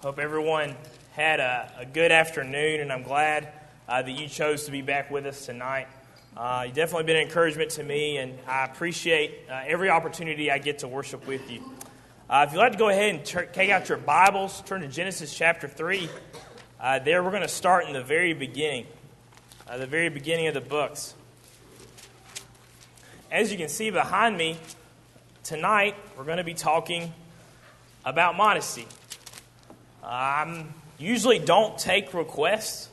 Hope everyone had a good afternoon, and I'm glad that you chose to be back with us tonight. You've definitely been an encouragement to me, and I appreciate every opportunity I get to worship with you. If you'd like to go ahead and take out your Bibles, turn to Genesis chapter 3. There we're going to start in the very beginning of the books. As you can see behind me, tonight we're going to be talking about modesty. I usually don't take requests,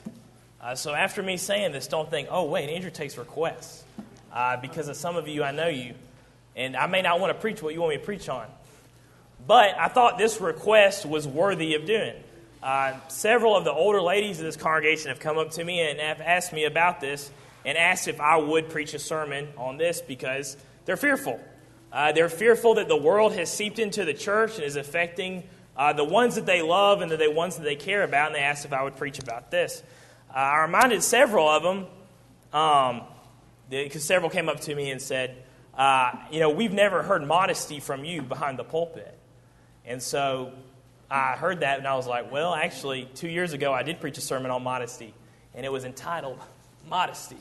so after me saying this, don't think, oh wait, Andrew takes requests, because of some of you, I know you, and I may not want to preach what you want me to preach on. But I thought this request was worthy of doing. Several of the older ladies of this congregation have come up to me and have asked me about this and asked if I would preach a sermon on this because they're fearful. They're fearful that the world has seeped into the church and is affecting the ones that they love and the ones that they care about, and they asked if I would preach about this. I reminded several of them, because several came up to me and said, we've never heard modesty from you behind the pulpit. And so I heard that, and I was like, well, actually, 2 years ago, I did preach a sermon on modesty, and it was entitled Modesty.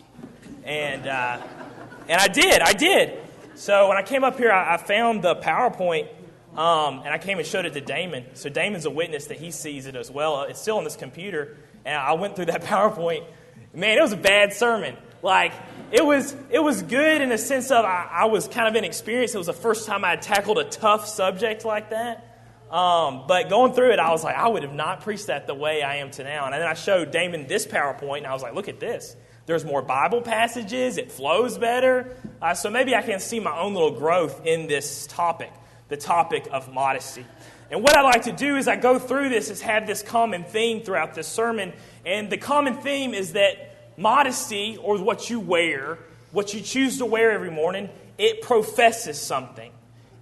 And I did. So when I came up here, I found the PowerPoint, and I came and showed it to Damon. So Damon's a witness that he sees it as well. It's still on this computer, and I went through that PowerPoint. Man, it was a bad sermon. Like, it was good in the sense of I was kind of inexperienced. It was the first time I had tackled a tough subject like that. But going through it, I was like, I would have not preached that the way I am to now. And then I showed Damon this PowerPoint, and I was like, look at this. There's more Bible passages. It flows better. So maybe I can see my own little growth in this topic, the topic of modesty. And what I like to do as I go through this is have this common theme throughout this sermon. And the common theme is that modesty, or what you wear, what you choose to wear every morning, it professes something.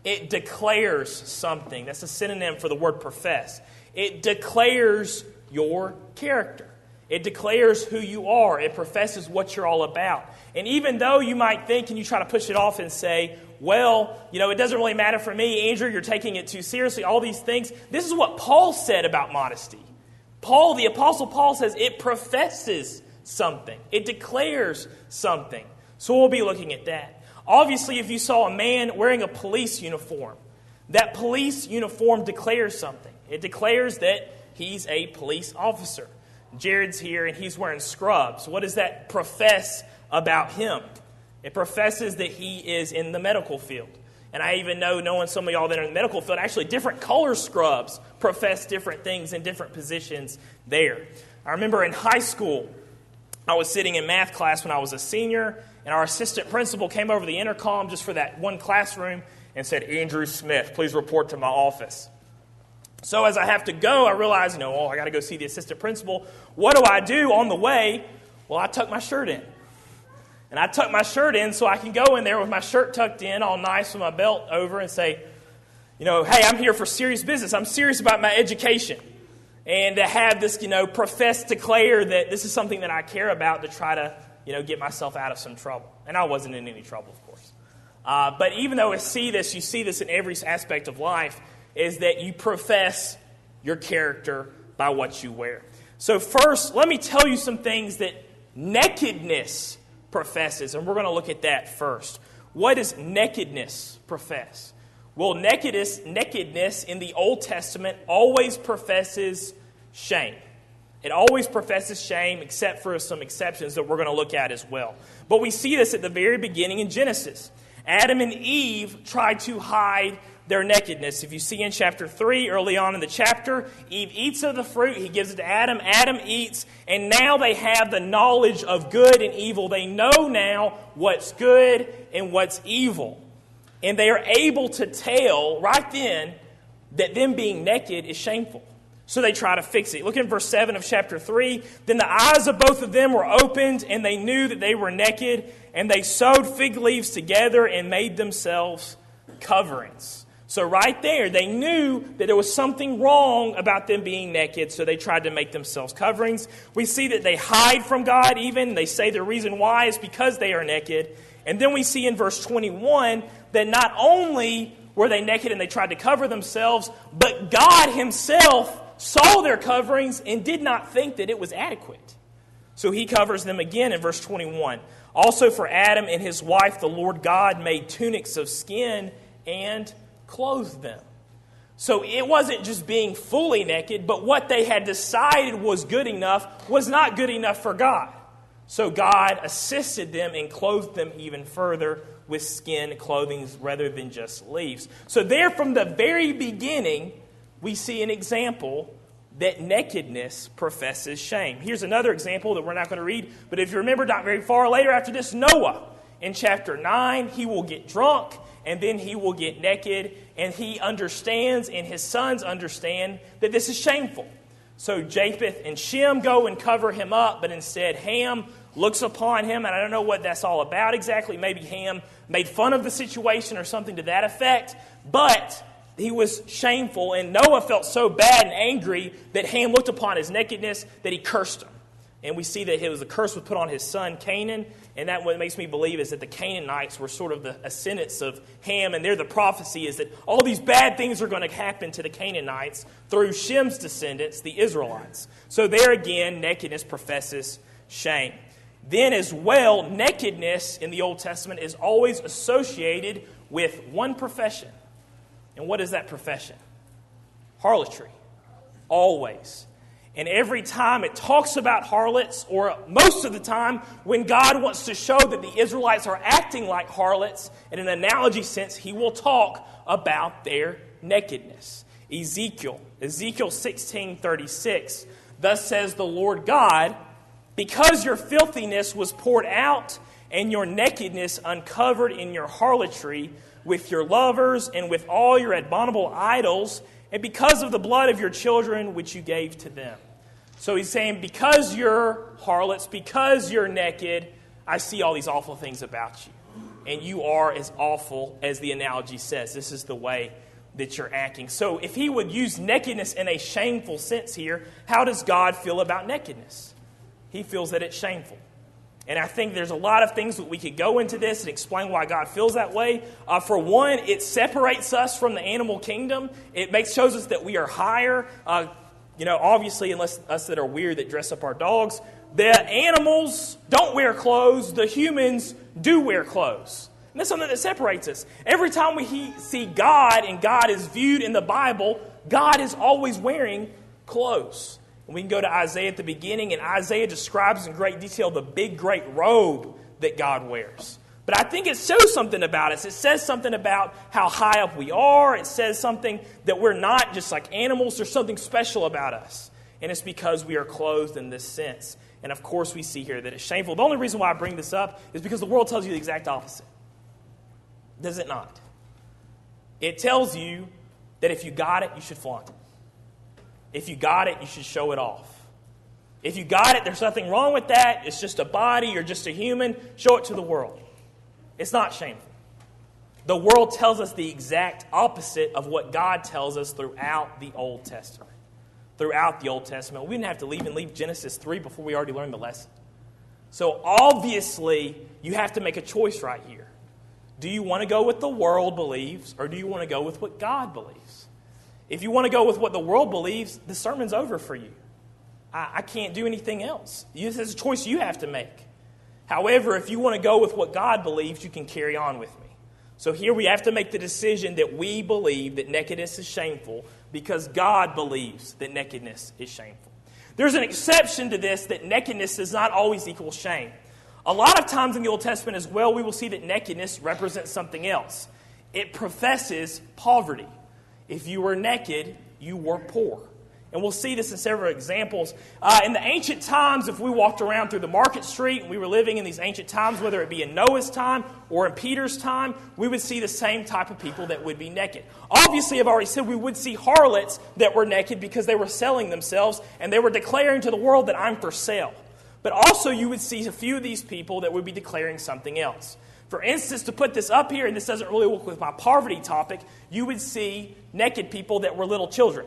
It declares something. That's a synonym for the word profess. It declares your character. It declares who you are. It professes what you're all about. And even though you might think and you try to push it off and say, well, it doesn't really matter for me, Andrew, you're taking it too seriously, all these things. This is what Paul said about modesty. The Apostle Paul says it professes something. It declares something. So we'll be looking at that. Obviously, if you saw a man wearing a police uniform, that police uniform declares something. It declares that he's a police officer. Jared's here, and he's wearing scrubs. What does that profess about him? It professes that he is in the medical field. And I even know, knowing some of y'all that are in the medical field, actually different color scrubs profess different things in different positions there. I remember in high school, I was sitting in math class when I was a senior, and our assistant principal came over the intercom just for that one classroom and said, Andrew Smith, please report to my office. So as I have to go, I realize, I got to go see the assistant principal. What do I do on the way? Well, I tuck my shirt in. And I tuck my shirt in so I can go in there with my shirt tucked in, all nice with my belt over, and say, hey, I'm here for serious business. I'm serious about my education. And to have this, profess, declare that this is something that I care about to try to, get myself out of some trouble. And I wasn't in any trouble, of course. But even though you see this in every aspect of life, is that you profess your character by what you wear. So first, let me tell you some things that nakedness professes, and we're going to look at that first. What does nakedness profess? Well, nakedness in the Old Testament always professes shame. It always professes shame, except for some exceptions that we're going to look at as well. But we see this at the very beginning in Genesis. Adam and Eve tried to hide their nakedness. If you see in chapter 3, early on in the chapter, Eve eats of the fruit. He gives it to Adam. Adam eats. And now they have the knowledge of good and evil. They know now what's good and what's evil. And they are able to tell right then that them being naked is shameful. So they try to fix it. Look in verse 7 of chapter 3. Then the eyes of both of them were opened, and they knew that they were naked. And they sewed fig leaves together and made themselves coverings. So right there, they knew that there was something wrong about them being naked, so they tried to make themselves coverings. We see that they hide from God even. They say the reason why is because they are naked. And then we see in verse 21 that not only were they naked and they tried to cover themselves, but God himself saw their coverings and did not think that it was adequate. So he covers them again in verse 21. Also for Adam and his wife, the Lord God made tunics of skin and clothed them. So it wasn't just being fully naked, but what they had decided was good enough was not good enough for God. So God assisted them and clothed them even further with skin clothing rather than just leaves. So there from the very beginning, we see an example that nakedness professes shame. Here's another example that we're not going to read, but if you remember not very far later after this, Noah. In chapter 9, he will get drunk, and then he will get naked, and he understands, and his sons understand, that this is shameful. So Japheth and Shem go and cover him up, but instead Ham looks upon him, and I don't know what that's all about exactly. Maybe Ham made fun of the situation or something to that effect, but he was shameful, and Noah felt so bad and angry that Ham looked upon his nakedness that he cursed him. And we see that the curse was put on his son Canaan, and that what makes me believe is that the Canaanites were sort of the ascendants of Ham, and the prophecy is that all these bad things are going to happen to the Canaanites through Shem's descendants, the Israelites. So there again, nakedness professes shame. Then as well, nakedness in the Old Testament is always associated with one profession. And what is that profession? Harlotry. Always. And every time it talks about harlots, or most of the time when God wants to show that the Israelites are acting like harlots, in an analogy sense, he will talk about their nakedness. Ezekiel 16:36, thus says the Lord God, because your filthiness was poured out and your nakedness uncovered in your harlotry with your lovers and with all your abominable idols, and because of the blood of your children which you gave to them. So he's saying, because you're harlots, because you're naked, I see all these awful things about you. And you are as awful as the analogy says. This is the way that you're acting. So if he would use nakedness in a shameful sense here, how does God feel about nakedness? He feels that it's shameful. And I think there's a lot of things that we could go into this and explain why God feels that way. For one, it separates us from the animal kingdom. It shows us that we are higher. Obviously, unless us that are weird that dress up our dogs, the animals don't wear clothes. The humans do wear clothes. And that's something that separates us. Every time we see God and God is viewed in the Bible, God is always wearing clothes. We can go to Isaiah at the beginning, and Isaiah describes in great detail the big, great robe that God wears. But I think it shows something about us. It says something about how high up we are. It says something that we're not just like animals. There's something special about us. And it's because we are clothed in this sense. And of course we see here that it's shameful. The only reason why I bring this up is because the world tells you the exact opposite. Does it not? It tells you that if you got it, you should flaunt it. If you got it, you should show it off. If you got it, there's nothing wrong with that. It's just a body, you're just a human. Show it to the world. It's not shameful. The world tells us the exact opposite of what God tells us throughout the Old Testament. Throughout the Old Testament. We didn't have to leave Genesis 3 before we already learned the lesson. So obviously, you have to make a choice right here. Do you want to go with the world believes, or do you want to go with what God believes? If you want to go with what the world believes, the sermon's over for you. I can't do anything else. This is a choice you have to make. However, if you want to go with what God believes, you can carry on with me. So here we have to make the decision that we believe that nakedness is shameful because God believes that nakedness is shameful. There's an exception to this, that nakedness does not always equal shame. A lot of times in the Old Testament as well, we will see that nakedness represents something else. It professes poverty. If you were naked, you were poor. And we'll see this in several examples. In the ancient times, if we walked around through the market street and we were living in these ancient times, whether it be in Noah's time or in Peter's time, we would see the same type of people that would be naked. Obviously, I've already said we would see harlots that were naked because they were selling themselves and they were declaring to the world that I'm for sale. But also you would see a few of these people that would be declaring something else. For instance, to put this up here, and this doesn't really work with my poverty topic, you would see naked people that were little children.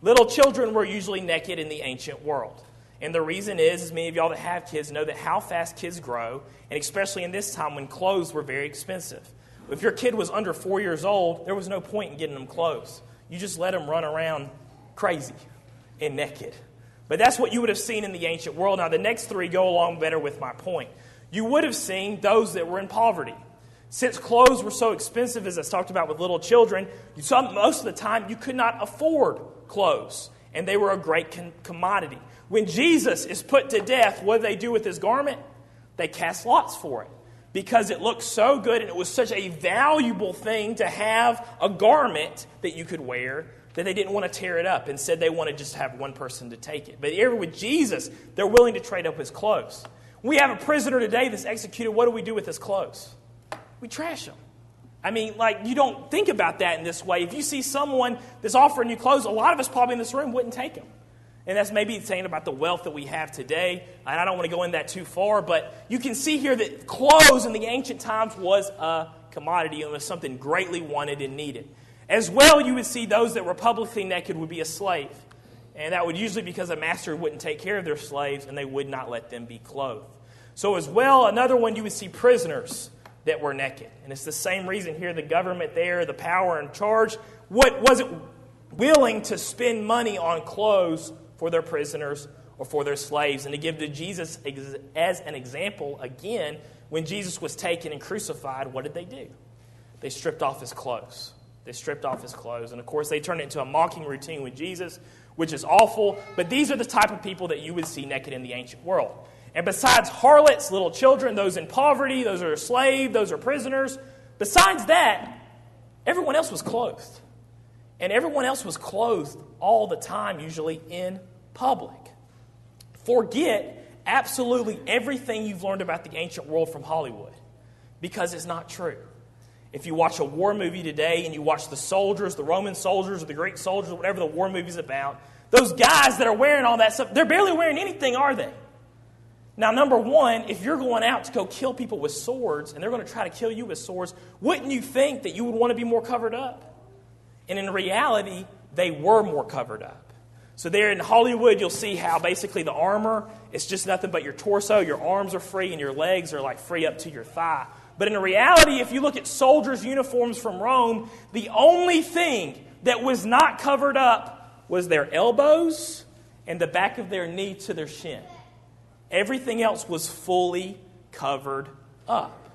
Little children were usually naked in the ancient world. And the reason is many of y'all that have kids know that how fast kids grow, and especially in this time when clothes were very expensive. If your kid was under 4 years old, there was no point in getting them clothes. You just let them run around crazy. and naked. But that's what you would have seen in the ancient world. Now, the next three go along better with my point. You would have seen those that were in poverty. Since clothes were so expensive, as I talked about with little children, most of the time you could not afford clothes, and they were a great commodity. When Jesus is put to death, what do they do with his garment? They cast lots for it because it looked so good and it was such a valuable thing to have a garment that you could wear that they didn't want to tear it up. Instead, they wanted just to have one person to take it. But here with Jesus, they're willing to trade up his clothes. We have a prisoner today that's executed. What do we do with his clothes? We trash them. I mean, you don't think about that in this way. If you see someone that's offering you clothes, a lot of us probably in this room wouldn't take them. And that's maybe saying about the wealth that we have today. And I don't want to go into that too far, but you can see here that clothes in the ancient times was a commodity and was something greatly wanted and needed. As well, you would see those that were publicly naked would be a slave. And that would usually because a master wouldn't take care of their slaves and they would not let them be clothed. So as well, another one, you would see prisoners that were naked. And it's the same reason here, the government there, the power in charge, wasn't willing to spend money on clothes for their prisoners or for their slaves. And to give to Jesus as an example, again, when Jesus was taken and crucified, what did they do? They stripped off his clothes. They stripped off his clothes. And of course, they turned it into a mocking routine with Jesus, which is awful. But these are the type of people that you would see naked in the ancient world. And besides harlots, little children, those in poverty, those are slaves, those are prisoners, besides that, everyone else was clothed. And everyone else was clothed all the time, usually in public. Forget absolutely everything you've learned about the ancient world from Hollywood, because it's not true. If you watch a war movie today and you watch the soldiers, the Roman soldiers or the Greek soldiers, whatever the war movie's about, those guys that are wearing all that stuff, they're barely wearing anything, are they? Now, number one, if you're going out to go kill people with swords and they're going to try to kill you with swords, wouldn't you think that you would want to be more covered up? And in reality, they were more covered up. So there in Hollywood, you'll see how basically the armor is just nothing but your torso, your arms are free, and your legs are free up to your thigh. But in reality, if you look at soldiers' uniforms from Rome, the only thing that was not covered up was their elbows and the back of their knee to their shin. Everything else was fully covered up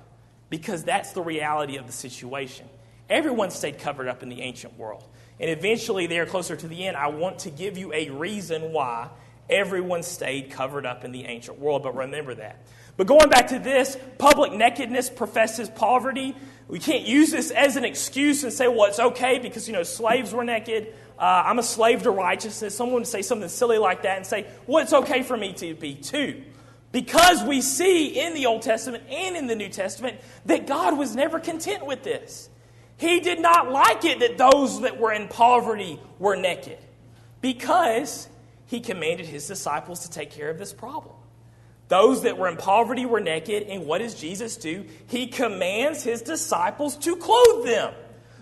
because that's the reality of the situation. Everyone stayed covered up in the ancient world. And eventually, there closer to the end, I want to give you a reason why everyone stayed covered up in the ancient world. But remember that. But going back to this, public nakedness professes poverty. We can't use this as an excuse and say, well, it's okay because, slaves were naked. I'm a slave to righteousness. Someone would say something silly like that and say, well, it's okay for me to be too. Because we see in the Old Testament and in the New Testament that God was never content with this. He did not like it that those that were in poverty were naked. Because he commanded his disciples to take care of this problem. Those that were in poverty were naked, and what does Jesus do? He commands his disciples to clothe them.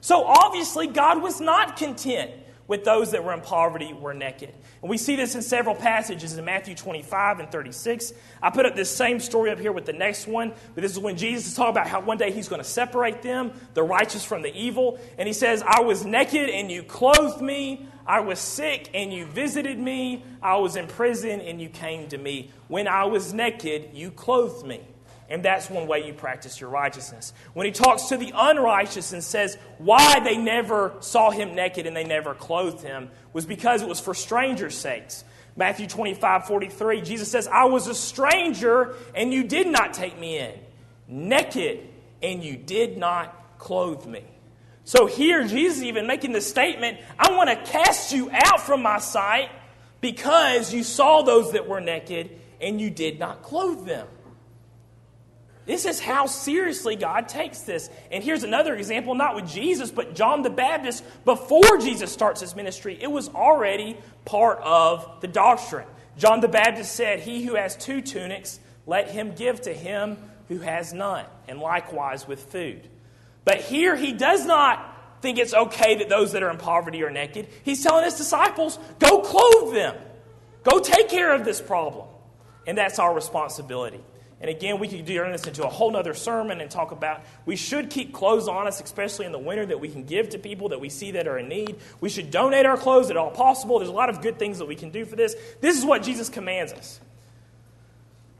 So obviously God was not content with those that were in poverty were naked. And we see this in several passages in Matthew 25 and 36. I put up this same story up here with the next one, but this is when Jesus is talking about how one day he's going to separate them, the righteous from the evil. And he says, I was naked and you clothed me. I was sick and you visited me. I was in prison and you came to me. When I was naked, you clothed me. And that's one way you practice your righteousness. When he talks to the unrighteous and says why they never saw him naked and they never clothed him was because it was for strangers' sakes. Matthew 25:43, Jesus says, I was a stranger and you did not take me in. Naked and you did not clothe me. So here Jesus is even making the statement, I want to cast you out from my sight because you saw those that were naked and you did not clothe them. This is how seriously God takes this. And here's another example, not with Jesus, but John the Baptist. Before Jesus starts his ministry, it was already part of the doctrine. John the Baptist said, he who has 2 tunics, let him give to him who has none, and likewise with food. But here he does not think it's okay that those that are in poverty are naked. He's telling his disciples, go clothe them. Go take care of this problem. And that's our responsibility. And again, we could turn this into a whole other sermon and talk about we should keep clothes on us, especially in the winter, that we can give to people that we see that are in need. We should donate our clothes at all possible. There's a lot of good things that we can do for this. This is what Jesus commands us.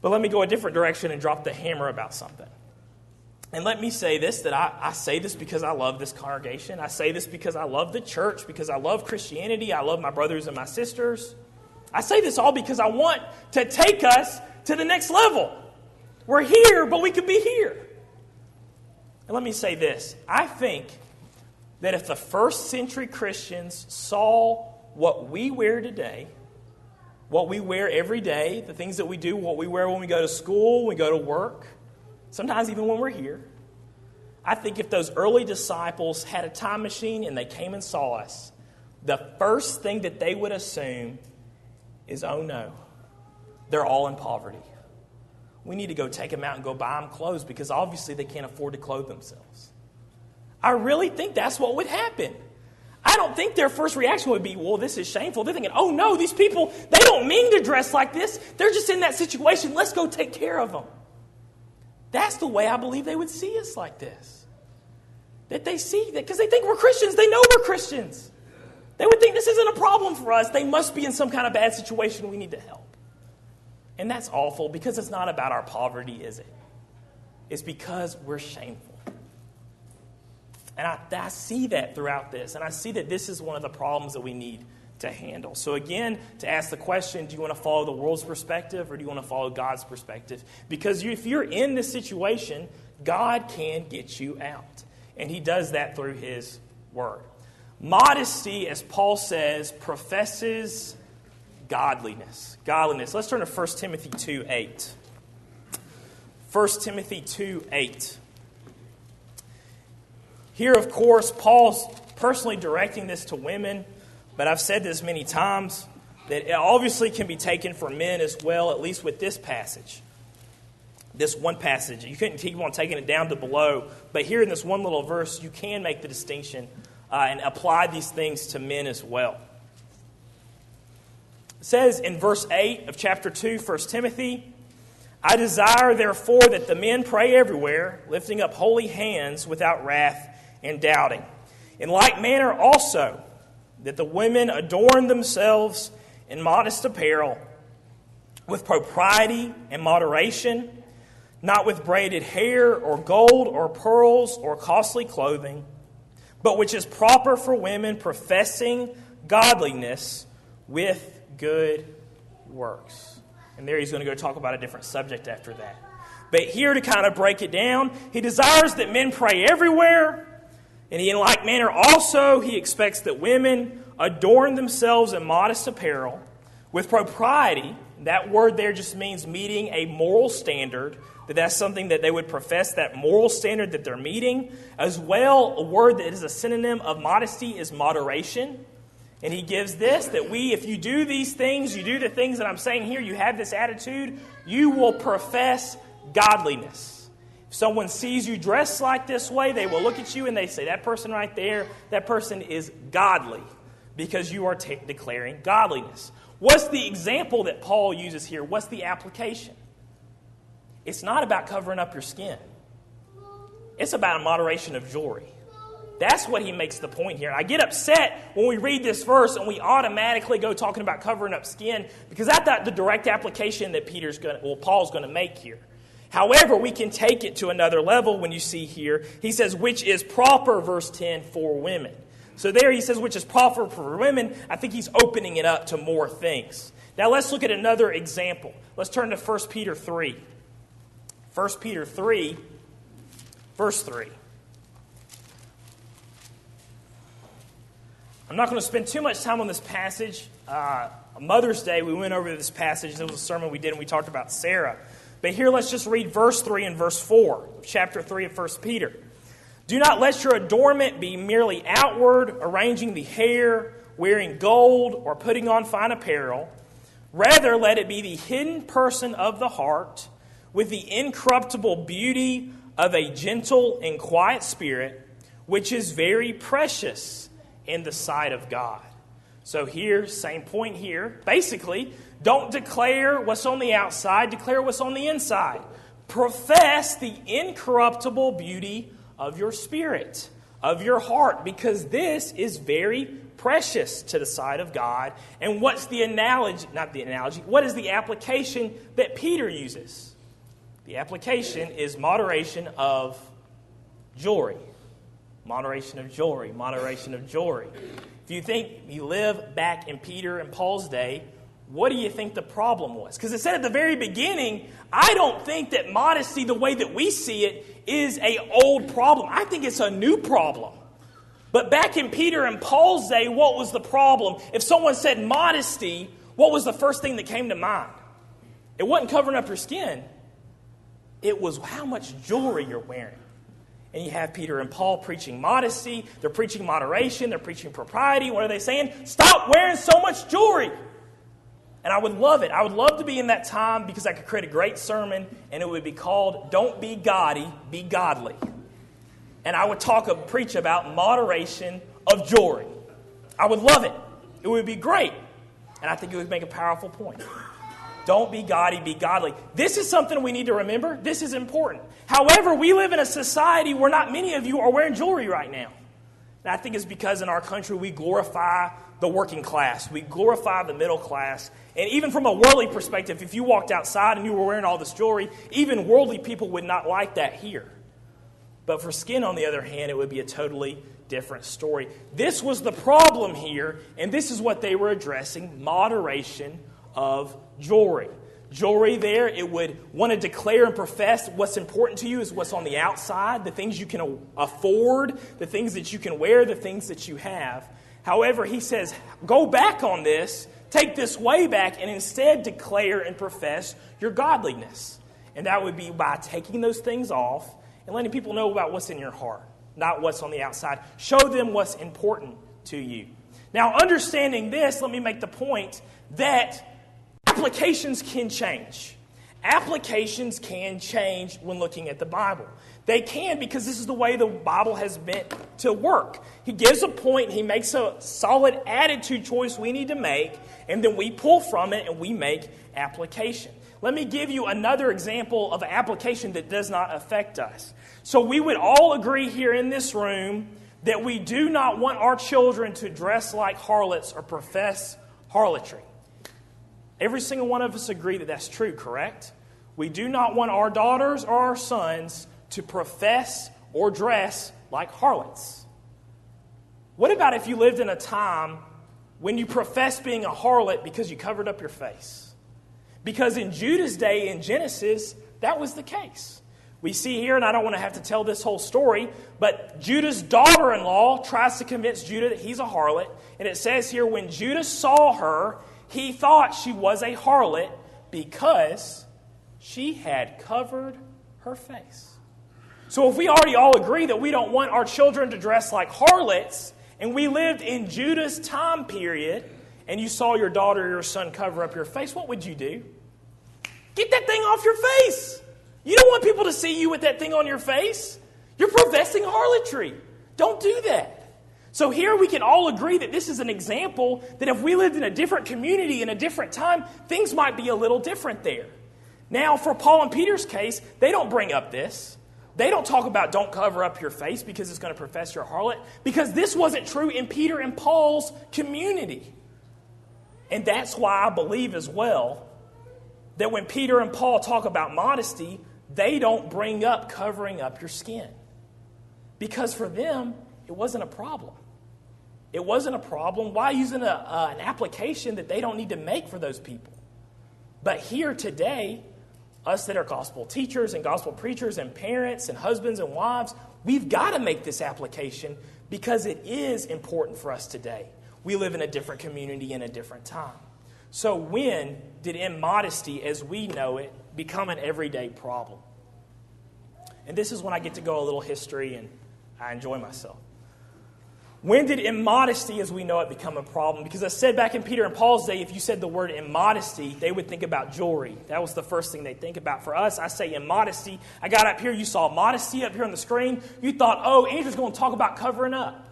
But let me go a different direction and drop the hammer about something. And let me say this, that I say this because I love this congregation. I say this because I love the church, because I love Christianity. I love my brothers and my sisters. I say this all because I want to take us to the next level. We're here, but we could be here. And let me say this. I think that if the first century Christians saw what we wear today, what we wear every day, the things that we do, what we wear when we go to school, when we go to work, sometimes even when we're here, I think if those early disciples had a time machine and they came and saw us, the first thing that they would assume is, oh no, they're all in poverty. We need to go take them out and go buy them clothes because obviously they can't afford to clothe themselves. I really think that's what would happen. I don't think their first reaction would be, well, this is shameful. They're thinking, oh no, these people, they don't mean to dress like this. They're just in that situation. Let's go take care of them. That's the way I believe they would see us like this. That they see that because they think we're Christians. They know we're Christians. They would think this isn't a problem for us. They must be in some kind of bad situation we need to help. And that's awful because it's not about our poverty, is it? It's because we're shameful. And I see that throughout this. And I see that this is one of the problems that we need to handle. So again, to ask the question, do you want to follow the world's perspective or do you want to follow God's perspective? Because if you're in this situation, God can get you out. And he does that through his word. Modesty, as Paul says, professes godliness. Godliness. Let's turn to 1 Timothy 2:8. 1 Timothy 2:8. Here, of course, Paul's personally directing this to women. But I've said this many times, that it obviously can be taken for men as well, at least with this passage. This one passage. You couldn't keep on taking it down to below. But here in this one little verse, you can make the distinction and apply these things to men as well. It says in verse 8 of chapter 2, 1 Timothy, I desire, therefore, that the men pray everywhere, lifting up holy hands without wrath and doubting. In like manner also, that the women adorn themselves in modest apparel, with propriety and moderation, not with braided hair or gold or pearls or costly clothing, but which is proper for women professing godliness with good works. And there he's going to go talk about a different subject after that. But here to kind of break it down, he desires that men pray everywhere. And in like manner also, he expects that women adorn themselves in modest apparel with propriety. That word there just means meeting a moral standard. That's something that they would profess, that moral standard that they're meeting. As well, a word that is a synonym of modesty is moderation. And he gives this, that if you do these things, you do the things that I'm saying here, you have this attitude, you will profess godliness. If someone sees you dressed like this way, they will look at you and they say, that person right there, that person is godly because you are declaring godliness. What's the example that Paul uses here? What's the application? It's not about covering up your skin. It's about a moderation of jewelry. That's what he makes the point here. I get upset when we read this verse and we automatically go talking about covering up skin because that's not the direct application that Paul's going to make here. However, we can take it to another level when you see here. He says, which is proper, verse 10, for women. So there he says, which is proper for women. I think he's opening it up to more things. Now let's look at another example. Let's turn to 1 Peter 3. 1 Peter 3, verse 3. I'm not going to spend too much time on this passage. Mother's Day, we went over this passage. There was a sermon we did and we talked about Sarah. But here let's just read verse 3 and verse 4 of chapter 3 of 1 Peter. Do not let your adornment be merely outward, arranging the hair, wearing gold, or putting on fine apparel. Rather, let it be the hidden person of the heart, with the incorruptible beauty of a gentle and quiet spirit, which is very precious in the sight of God. So here, same point here. Basically, don't declare what's on the outside, declare what's on the inside. profess the incorruptible beauty of your spirit, of your heart, because this is very precious to the sight of God. And what's the analogy, what is the application that Peter uses? The application is moderation of jewelry. Moderation of jewelry, moderation of jewelry. If you think you live back in Peter and Paul's day, what do you think the problem was? Because it said at the very beginning, I don't think that modesty, the way that we see it, is an old problem. I think it's a new problem. But back in Peter and Paul's day, what was the problem? If someone said modesty, what was the first thing that came to mind? It wasn't covering up your skin. It was how much jewelry you're wearing. And you have Peter and Paul preaching modesty. They're preaching moderation. They're preaching propriety. What are they saying? Stop wearing so much jewelry. And I would love it. I would love to be in that time because I could create a great sermon and it would be called, Don't Be Gaudy, Be Godly. And I would preach about moderation of jewelry. I would love it. It would be great. And I think it would make a powerful point. Don't be gaudy, be godly. This is something we need to remember. This is important. However, we live in a society where not many of you are wearing jewelry right now. And I think it's because in our country we glorify the working class. We glorify the middle class. And even from a worldly perspective, if you walked outside and you were wearing all this jewelry, even worldly people would not like that here. But for skin, on the other hand, it would be a totally different story. This was the problem here, and this is what they were addressing, moderation of jewelry. Jewelry there, it would want to declare and profess what's important to you is what's on the outside, the things you can afford, the things that you can wear, the things that you have. However, he says, go back on this, take this way back, and instead declare and profess your godliness. And that would be by taking those things off and letting people know about what's in your heart, not what's on the outside. Show them what's important to you. Now, understanding this, let me make the point that applications can change. Applications can change when looking at the Bible. They can because this is the way the Bible has meant to work. He gives a point, he makes a solid attitude choice we need to make, and then we pull from it and we make application. Let me give you another example of an application that does not affect us. So we would all agree here in this room that we do not want our children to dress like harlots or profess harlotry. Every single one of us agree that that's true, correct? We do not want our daughters or our sons to profess or dress like harlots. What about if you lived in a time when you professed being a harlot because you covered up your face? Because in Judah's day in Genesis, that was the case. We see here, and I don't want to have to tell this whole story, but Judah's daughter-in-law tries to convince Judah that he's a harlot. And it says here, when Judah saw her, he thought she was a harlot because she had covered her face. So if we already all agree that we don't want our children to dress like harlots, and we lived in Judah's time period, and you saw your daughter or your son cover up your face, what would you do? Get that thing off your face. You don't want people to see you with that thing on your face. You're professing harlotry. Don't do that. So here we can all agree that this is an example that if we lived in a different community in a different time, things might be a little different there. Now, for Paul and Peter's case, they don't bring up this. They don't talk about don't cover up your face because it's going to profess your harlot, because this wasn't true in Peter and Paul's community. And that's why I believe as well that when Peter and Paul talk about modesty, they don't bring up covering up your skin. Because for them, it wasn't a problem. It wasn't a problem. Why using an application that they don't need to make for those people? But here today, us that are gospel teachers and gospel preachers and parents and husbands and wives, we've got to make this application because it is important for us today. We live in a different community in a different time. So when did immodesty, as we know it, become an everyday problem? And this is when I get to go a little history and I enjoy myself. When did immodesty, as we know it, become a problem? Because I said back in Peter and Paul's day, if you said the word immodesty, they would think about jewelry. That was the first thing they'd think about. For us, I say immodesty. I got up here, you saw modesty up here on the screen. You thought, oh, Andrew's going to talk about covering up.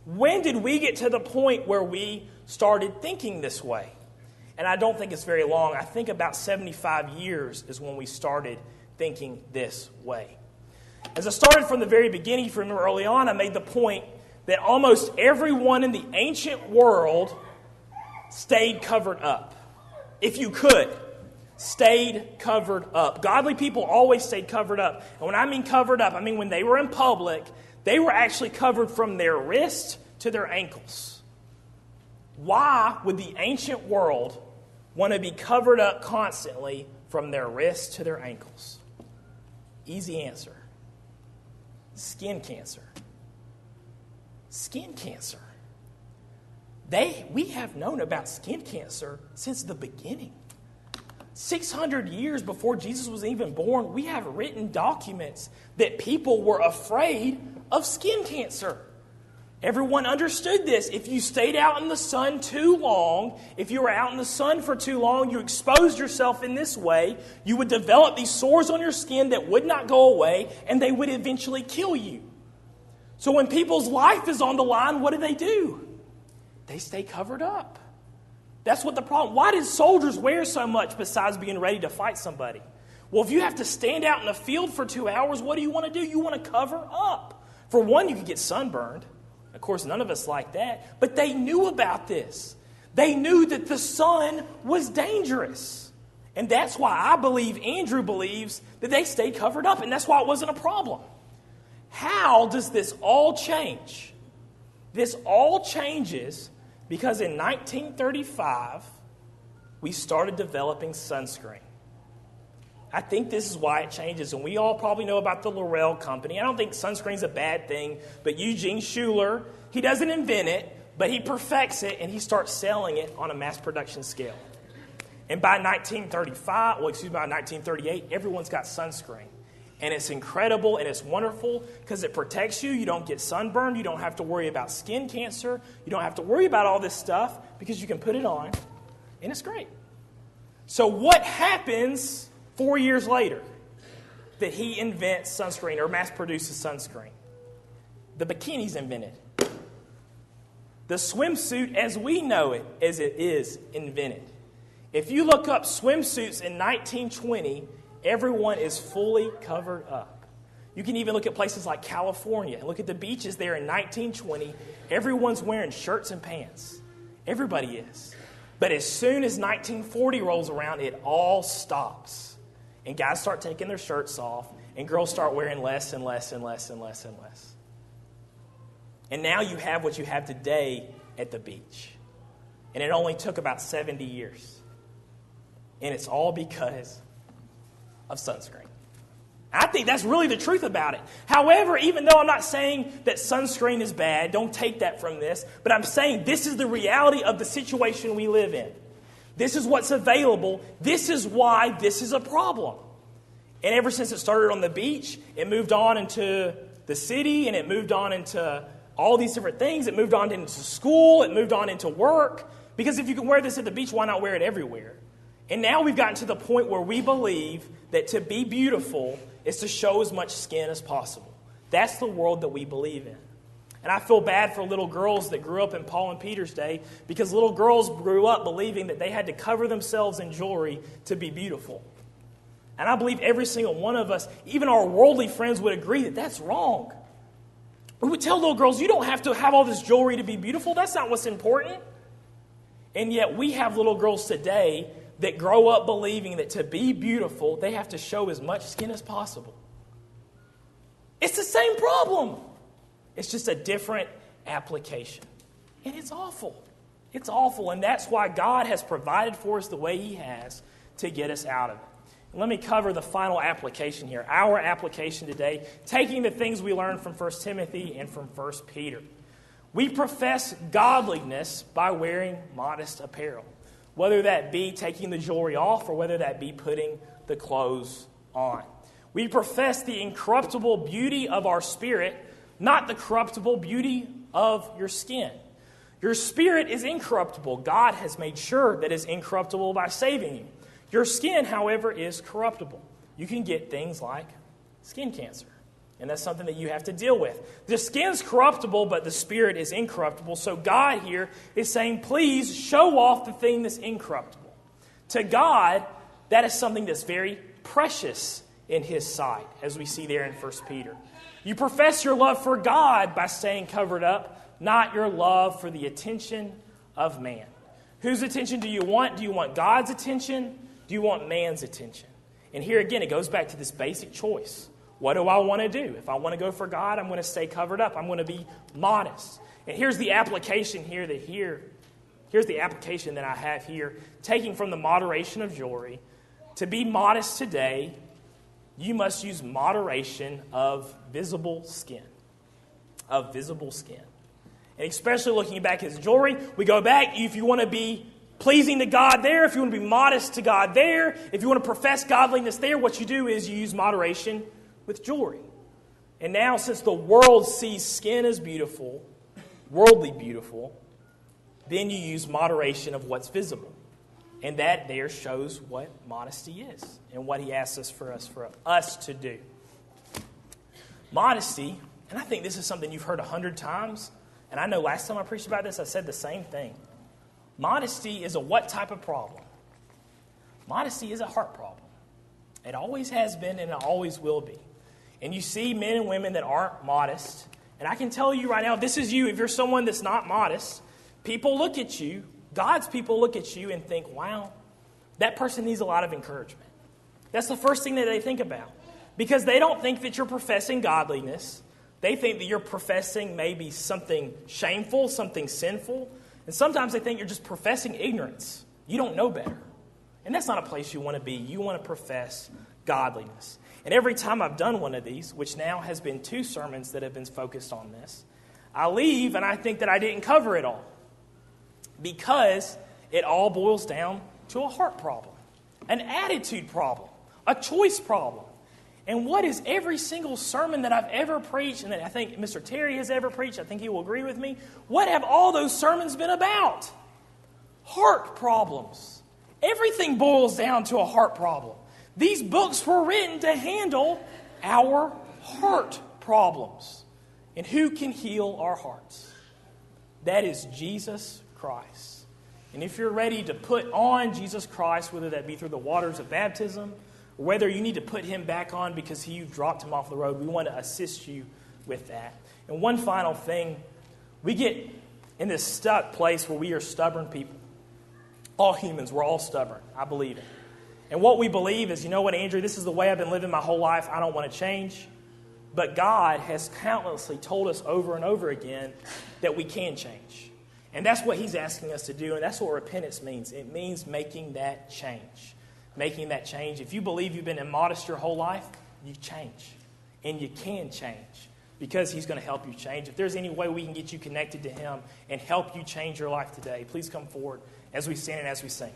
When did we get to the point where we started thinking this way? And I don't think it's very long. I think about 75 years is when we started thinking this way. As I started from the very beginning, from early on, I made the point that almost everyone in the ancient world stayed covered up. If you could, stayed covered up. Godly people always stayed covered up. And when I mean covered up, I mean when they were in public, they were actually covered from their wrist to their ankles. Why would the ancient world want to be covered up constantly from their wrists to their ankles? Easy answer. Skin cancer. Skin cancer. We have known about skin cancer since the beginning. 600 years before Jesus was even born, we have written documents that people were afraid of skin cancer. Everyone understood this. If you stayed out in the sun too long, if you were out in the sun for too long, you exposed yourself in this way, you would develop these sores on your skin that would not go away, and they would eventually kill you. So when people's life is on the line, what do? They stay covered up. That's what the problem. Why did soldiers wear so much besides being ready to fight somebody? Well, if you have to stand out in a field for 2 hours, what do? You want to cover up. For one, you could get sunburned. Of course, none of us like that. But they knew about this. They knew that the sun was dangerous. And that's why I believe Andrew believes that they stayed covered up. And that's why it wasn't a problem. How does this all change? This all changes because in 1935, we started developing sunscreen. I think this is why it changes. And we all probably know about the L'Oreal company. I don't think sunscreen's a bad thing, but Eugene Schuler, he doesn't invent it, but he perfects it, and he starts selling it on a mass production scale. And by 1938, everyone's got sunscreen. And it's incredible and it's wonderful because it protects you. You don't get sunburned. You don't have to worry about skin cancer. You don't have to worry about all this stuff because you can put it on, and it's great. So what happens 4 years later that he invents sunscreen or mass produces sunscreen? The bikini's invented. The swimsuit as we know it, as it is invented. If you look up swimsuits in 1920, everyone is fully covered up. You can even look at places like California and look at the beaches there in 1920. Everyone's wearing shirts and pants. Everybody is. But as soon as 1940 rolls around, it all stops. And guys start taking their shirts off, and girls start wearing less and less and less and less and less. And now you have what you have today at the beach. And it only took about 70 years. And it's all because of sunscreen. I think that's really the truth about it. However, even though I'm not saying that sunscreen is bad, don't take that from this, but I'm saying this is the reality of the situation we live in. This is what's available. This is why this is a problem. And ever since it started on the beach, it moved on into the city, and it moved on into all these different things. It moved on into school. It moved on into work. Because if you can wear this at the beach, why not wear it everywhere? And now we've gotten to the point where we believe that to be beautiful is to show as much skin as possible. That's the world that we believe in. And I feel bad for little girls that grew up in Paul and Peter's day, because little girls grew up believing that they had to cover themselves in jewelry to be beautiful. And I believe every single one of us, even our worldly friends, would agree that that's wrong. We would tell little girls, you don't have to have all this jewelry to be beautiful. That's not what's important. And yet we have little girls today that grow up believing that to be beautiful, they have to show as much skin as possible. It's the same problem. It's just a different application. And it's awful. It's awful. And that's why God has provided for us the way He has to get us out of it. And let me cover the final application here. Our application today, taking the things we learned from 1 Timothy and from 1 Peter. We profess godliness by wearing modest apparel. Whether that be taking the jewelry off or whether that be putting the clothes on. We profess the incorruptible beauty of our spirit, not the corruptible beauty of your skin. Your spirit is incorruptible. God has made sure that it's incorruptible by saving you. Your skin, however, is corruptible. You can get things like skin cancer. And that's something that you have to deal with. The skin's corruptible, but the spirit is incorruptible. So God here is saying, please show off the thing that's incorruptible. To God, that is something that's very precious in his sight, as we see there in 1 Peter. You profess your love for God by staying covered up, not your love for the attention of man. Whose attention do you want? Do you want God's attention? Do you want man's attention? And here again, it goes back to this basic choice. What do I want to do? If I want to go for God, I'm going to stay covered up. I'm going to be modest. And here's the application here's the application that I have here, taking from the moderation of jewelry. To be modest today, you must use moderation of visible skin. Of visible skin. And especially looking back at jewelry, we go back, if you want to be pleasing to God there, if you want to be modest to God there, if you want to profess godliness there, what you do is you use moderation with jewelry. And now, since the world sees skin as beautiful, worldly beautiful, then you use moderation of what's visible. And that there shows what modesty is and what he asks for us to do. Modesty, and I think this is something you've heard 100 times, and I know last time I preached about this, I said the same thing. Modesty is a what type of problem? Modesty is a heart problem. It always has been and it always will be. And you see men and women that aren't modest, and I can tell you right now, this is you. If you're someone that's not modest, people look at you, God's people look at you and think, wow, that person needs a lot of encouragement. That's the first thing that they think about. Because they don't think that you're professing godliness. They think that you're professing maybe something shameful, something sinful. And sometimes they think you're just professing ignorance. You don't know better. And that's not a place you want to be. You want to profess godliness. And every time I've done one of these, which now has been 2 sermons that have been focused on this, I leave and I think that I didn't cover it all. Because it all boils down to a heart problem, an attitude problem, a choice problem. And what is every single sermon that I've ever preached, and that I think Mr. Terry has ever preached, I think he will agree with me, what have all those sermons been about? Heart problems. Everything boils down to a heart problem. These books were written to handle our heart problems. And who can heal our hearts? That is Jesus Christ. And if you're ready to put on Jesus Christ, whether that be through the waters of baptism, or whether you need to put him back on because you dropped him off the road, we want to assist you with that. And one final thing, we get in this stuck place where we are stubborn people. All humans, we're all stubborn. I believe it. And what we believe is, you know what, Andrew, this is the way I've been living my whole life. I don't want to change. But God has countlessly told us over and over again that we can change. And that's what he's asking us to do, and that's what repentance means. It means making that change. Making that change. If you believe you've been immodest your whole life, you change. And you can change because he's going to help you change. If there's any way we can get you connected to him and help you change your life today, please come forward as we stand and as we sing.